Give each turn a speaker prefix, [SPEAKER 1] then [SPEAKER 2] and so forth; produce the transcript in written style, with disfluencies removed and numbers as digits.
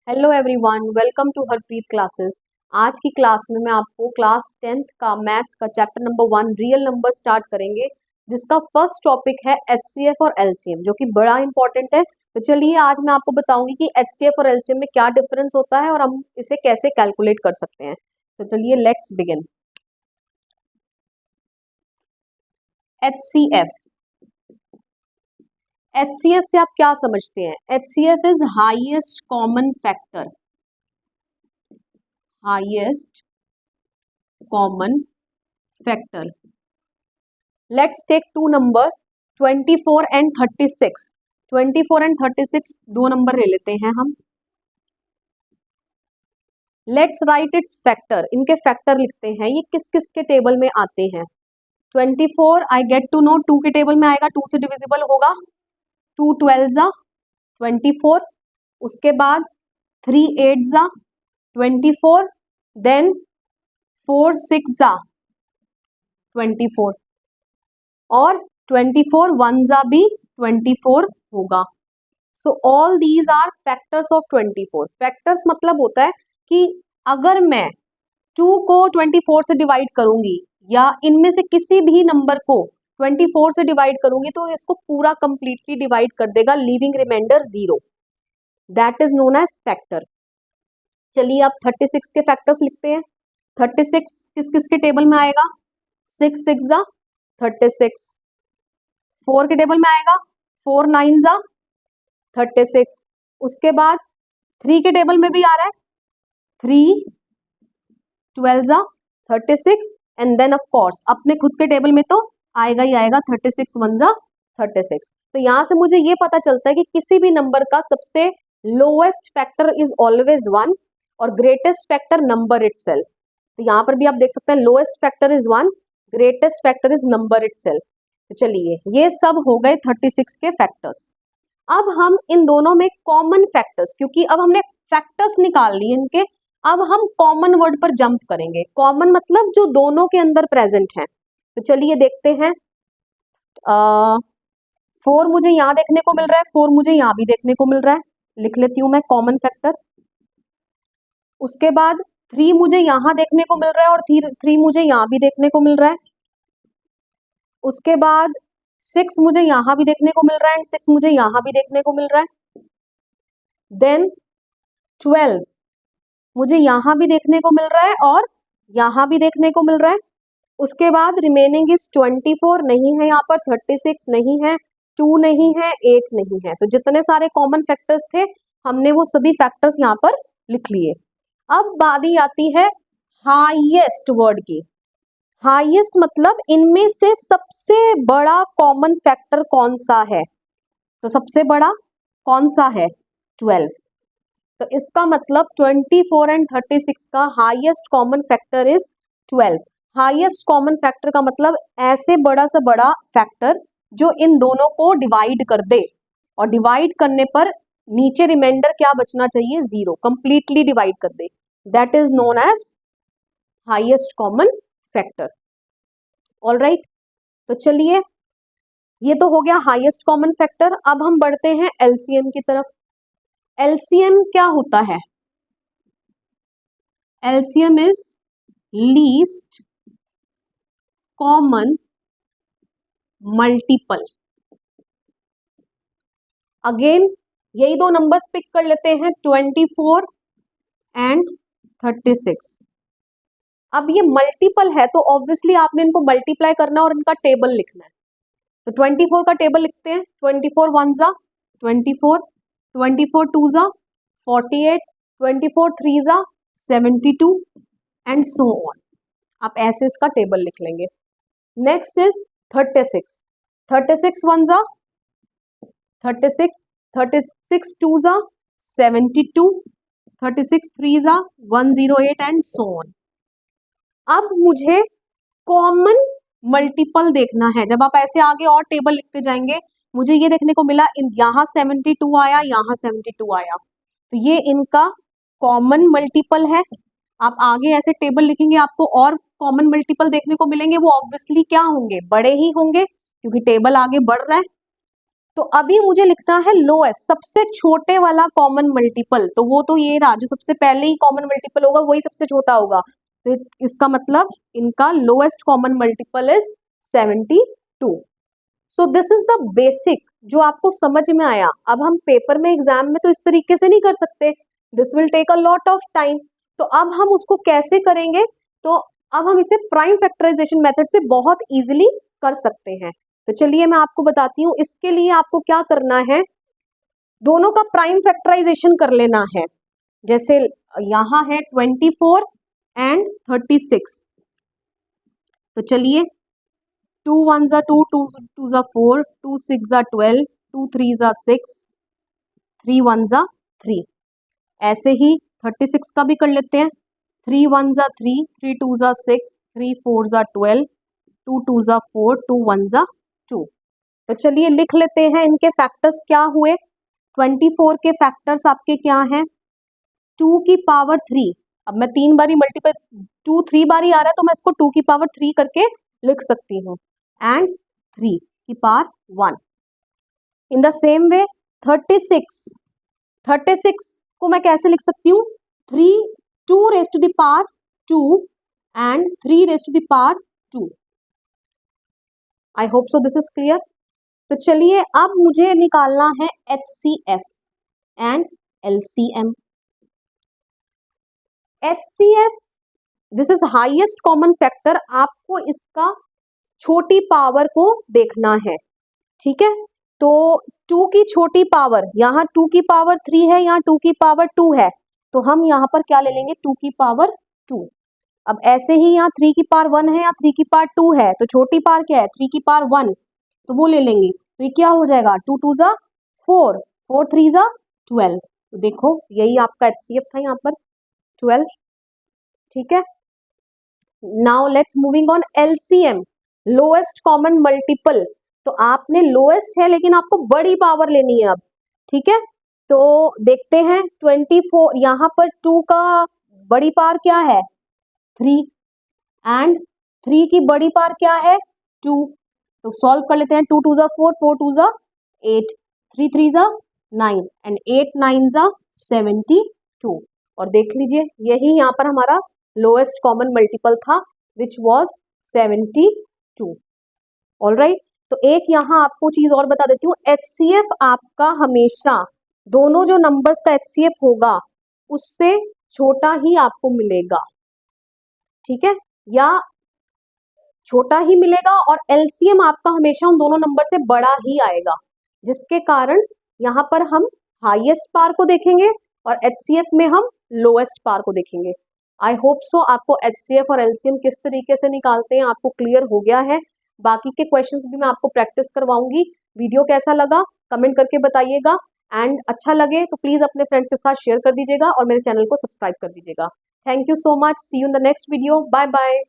[SPEAKER 1] Hello everyone, welcome to Harpreet classes. आज की class में मैं आपको क्लास 10th का मैथ्स का chapter number 1 real number start करेंगे, जिसका फर्स्ट टॉपिक है एचसीएफ और एलसीएम, जो कि बड़ा इंपॉर्टेंट है। तो चलिए आज मैं आपको बताऊंगी कि एचसीएफ और एलसीएम में क्या डिफरेंस होता है और हम इसे कैसे कैलकुलेट कर सकते हैं। तो चलिए लेट्स बिगिन। एचसीएफ, एचसीएफ से आप क्या समझते हैं? HCF is highest common factor, highest common factor. Let's take two number 24 and 36। 24 and 36 दो नंबर ले लेते हैं हम। लेट्स राइट इट्स फैक्टर, इनके फैक्टर लिखते हैं। ये किस किस के टेबल में आते हैं? 24 आई गेट टू नो 2 के टेबल में आएगा, 2 से डिविजिबल होगा। 2 12 जा 24, उसके बाद 3 8 जा 24, देन 4 6 जा 24 और 24 1 जा भी 24 होगा। So all these are factors of 24। Factors मतलब होता है कि अगर मैं 2 को 24 से डिवाइड करूंगी या इनमें से किसी भी नंबर को 24 से डिवाइड करूंगी तो इसको पूरा कंप्लीटली डिवाइड कर देगा, leaving reminder 0। That is known as factor. चलिए अब 36 के फैक्टर्स लिखते हैं। 36 किस किस के टेबल में आएगा? 6 6 जा 36, 4 के टेबल में आएगा 4 9 जा 36, उसके बाद 3 के टेबल में भी आ रहा है 3 12 जा 36 एंड देन ऑफ कोर्स अपने खुद के टेबल में तो आएगा ही आएगा 36 1 जा 36। तो यहाँ से मुझे ये पता चलता है कि किसी भी नंबर का सबसे लोएस्ट फैक्टर इज ऑलवेज 1 और ग्रेटेस्ट फैक्टर नंबर इटसेल्फ। तो यहाँ पर भी आप देख सकते हैं lowest factor is 1, greatest factor is number itself. तो चलिए ये सब हो गए 36 के फैक्टर्स। अब हम इन दोनों में कॉमन फैक्टर्स, क्योंकि अब हमने फैक्टर्स निकाल लिए इनके, अब हम कॉमन वर्ड पर जंप करेंगे। कॉमन मतलब जो दोनों के अंदर प्रेजेंट है। तो चलिए देखते हैं। 4 मुझे यहाँ देखने को मिल रहा है, 4 मुझे यहाँ भी देखने को मिल रहा है, लिख लेती हूँ मैं कॉमन फैक्टर। उसके बाद 3 मुझे यहाँ देखने को मिल रहा है और 3 मुझे यहाँ भी देखने को मिल रहा है। उसके बाद 6 मुझे यहाँ भी देखने को मिल रहा है एंड 6 मुझे यहाँ भी देखने को मिल रहा है। देन 12 मुझे यहाँ भी देखने को मिल रहा है और यहाँ भी देखने को मिल रहा है। उसके बाद रिमेनिंग इज 24 नहीं है यहाँ पर, 36 नहीं है, 2 नहीं है, 8 नहीं है। तो जितने सारे कॉमन फैक्टर्स थे हमने वो सभी फैक्टर्स यहाँ पर लिख लिए। अब बारी आती है हाईएस्ट वर्ड की। हाईएस्ट मतलब इनमें से सबसे बड़ा कॉमन फैक्टर कौन सा है? तो सबसे बड़ा कौन सा है? 12। तो इसका मतलब 24 एंड 36 का highest common factor is 12। Highest common factor का मतलब ऐसे बड़ा से बड़ा फैक्टर जो इन दोनों को डिवाइड कर दे और डिवाइड करने पर नीचे रिमाइंडर क्या बचना चाहिए? 0, कंप्लीटली डिवाइड कर दे। That is known as highest common factor. Alright, तो चलिए ये तो हो गया हाईएस्ट कॉमन फैक्टर। अब हम बढ़ते हैं एलसीएम की तरफ। एलसीएम क्या होता है? LCM is least common multiple. Again यही दो नंबर्स पिक कर लेते हैं, 24 एंड 36। अब ये मल्टीपल है तो ऑब्वियसली आपने इनको मल्टीप्लाई करना और इनका टेबल लिखना है। तो 24 का टेबल लिखते हैं। 24 1 जा 24, 24 2 जा 48, 24 3 जा 72 एंड सो ऑन। आप ऐसे इसका टेबल लिख लेंगे। Next is 36। 36 1 जा 36, 36 2 जा 72, 36 3 जा 108 एंड सो ऑन। अब मुझे कॉमन मल्टीपल देखना है। जब आप ऐसे आगे और टेबल लिखते जाएंगे, मुझे ये देखने को मिला यहाँ 72 आया, यहाँ 72 आया, तो ये इनका कॉमन मल्टीपल है। आप आगे ऐसे टेबल लिखेंगे आपको और कॉमन मल्टीपल देखने को मिलेंगे। वो ऑब्वियसली क्या होंगे? बड़े ही होंगे, क्योंकि टेबल आगे बढ़ रहा है। तो अभी मुझे लिखना है लोएस्ट, सबसे छोटे वाला कॉमन मल्टीपल, तो वो तो ये रहा, जो सबसे पहले ही कॉमन मल्टीपल होगा वही सबसे छोटा होगा, तो इसका मतलब इनका lowest common multiple is 72। So this is the basic जो आपको समझ में आया। अब हम पेपर में एग्जाम में तो इस तरीके से नहीं कर सकते, this will take a lot of time, तो अब हम उसको कैसे करेंगे, तो अब हम इसे प्राइम फैक्टराइजेशन मेथड से बहुत इजीली कर सकते हैं। तो चलिए मैं आपको बताती हूँ, इसके लिए आपको क्या करना है, दोनों का प्राइम फैक्टराइजेशन कर लेना है। जैसे यहाँ है 24 एंड 36, तो चलिए 2 1 जा 2, 2 2 जा 4, 2 6 जा 12, 2 3 जा 6, 3 1 जा 3। ऐसे ही 36 का भी कर लेते हैं, 3 1 जा 3, 3 2 जा 6, 3 4 जा 12, 2 2 जा 4, 2 1 जा 2। तो चलिए लिख लेते हैं इनके फैक्टर्स क्या हुए। 24 के फैक्टर्स आपके क्या हैं, 2 की पावर 3, अब मैं 3 बारी मल्टीपल 2 3 बारी आ रहा है तो मैं इसको 2 की पावर 3 करके लिख सकती हूँ, एंड 3 की power 1। In the same way 36 को मैं कैसे लिख सकती हूँ, 2 raise to the power 2 and 3 raise to the power 2। I hope so this is clear. तो चलिए अब मुझे निकालना है HCF and LCM। HCF this is highest common factor, आपको इसका छोटी पावर को देखना है, ठीक है। तो 2 की छोटी पावर, यहाँ 2 की पावर 3 है, यहाँ 2 की पावर 2 है, तो हम यहाँ पर क्या ले लेंगे, 2 की पावर 2। अब ऐसे ही यहाँ 3 की पावर 1 है, यहाँ 3 की पावर 2 है, तो छोटी पावर क्या है, 3 की पावर 1, तो वो ले लेंगे, तो ये क्या हो जाएगा, 2 2 जा 4, 4 3 जा 12। तो देखो यही आपका HCF था यहाँ पर 12, ठीक है। Now let's moving on LCM, lowest common multiple. तो आपने लोएस्ट है लेकिन आपको बड़ी पावर लेनी है अब, ठीक है। तो देखते हैं 24, यहाँ पर 2 का बड़ी पावर क्या है 3, एंड 3 की बड़ी पावर क्या है 2, तो सॉल्व कर लेते हैं, 2 2 जा 4, 4 2 जा 8, 3 3 जा 9, एंड 8 9 जा 72। और देख लीजिए यही यहाँ पर हमारा लोएस्ट कॉमन मल्टीपल था, विच वॉज 72। ऑलराइट, तो एक यहाँ आपको चीज और बता देती हूँ, HCF आपका हमेशा दोनों जो नंबर्स का HCF होगा उससे छोटा ही आपको मिलेगा, ठीक है, या छोटा ही मिलेगा, और LCM आपका हमेशा उन दोनों नंबर से बड़ा ही आएगा, जिसके कारण यहाँ पर हम हाईएस्ट पावर को देखेंगे और HCF में हम लोएस्ट पावर को देखेंगे। आई होप सो आपको HCF और LCM किस तरीके से निकालते हैं आपको क्लियर हो गया है। बाकी के क्वेश्चंस भी मैं आपको प्रैक्टिस करवाऊंगी। वीडियो कैसा लगा कमेंट करके बताइएगा, एंड अच्छा लगे तो प्लीज अपने फ्रेंड्स के साथ शेयर कर दीजिएगा और मेरे चैनल को सब्सक्राइब कर दीजिएगा। Thank you so much, see you in the next video, bye bye.